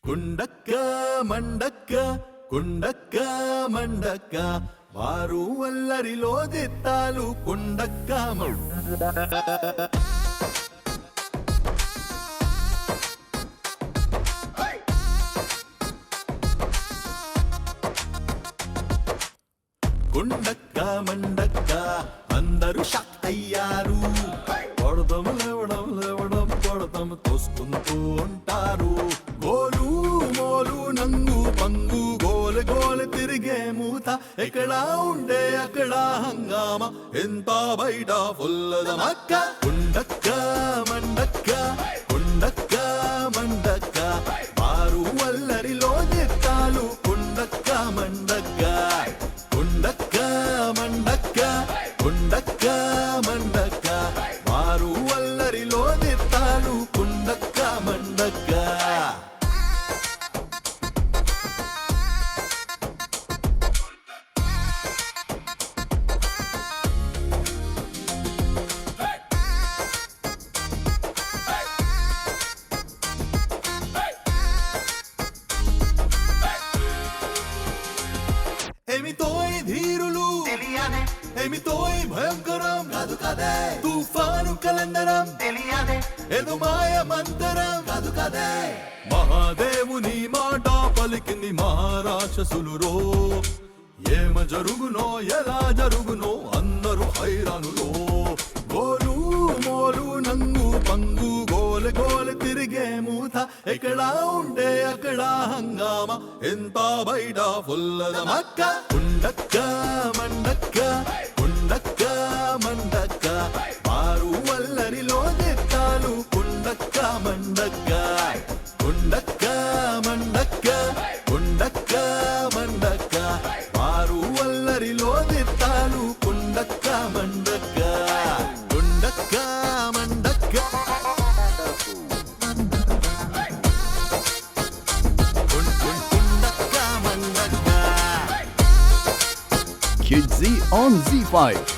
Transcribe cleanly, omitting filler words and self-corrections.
కుండక్క మండక్క కుండక్క మండక్క వారు వల్లరిలో దిత్తాలు కుండక్క కుండక్క మండక్క అందరూ షాక్ అయ్యారు. కొడతాము లేవడం లేవడం కొడతాం తోసుకుంటూ ఉంటారు. గోలు మోలు నంగు పంగు గోలు గోలు తిరిగే మూత ఎక్కడా ఉండే అక్కడ హంగామా ఎంత బయట ఫుల్లదమక్క. కుండక్క మండక్క కుండక్క మండక్క వారు వల్లరిలో నెత్తాలు కుండక్క మండక్క కుండక్క మండక్క కుండక్క మండక్క వారు వల్లరిలో నెత్తాలు కుండక్క మండక్క. ఏమితోయ్ ధీరులు తెలియదే ఏమితోయ్ భయంకరం కాదు కదే తుఫాను కలందరం తెలియదే ఏదో మాయ మంతరం కాదు కదే మహాదేవుని మాట పలికింది మహారాక్షసులు రో. ఏమ జరుగునో ఎలా జరుగునో అందరూ హైరానులో. గోలు మోలు నంగు పంగు గోల గోల తిరిగే మూత ఎక్కడా ఉంటే అక్కడ హంగామా ఎంత బయట ఫుల్లదమక్క. కుండక్క మండక్క కుండక్క మండక్క వారు వల్లరిలో నెత్తాలు కుండక్క మండక్క కుండక్క మండక్క కుండక్క మండక్క వారు వల్లరిలో నెత్తాలు కుండక్క మండక్క కుండక్క మండక్క కుండక్క మండక్క. Kids Z on Z5.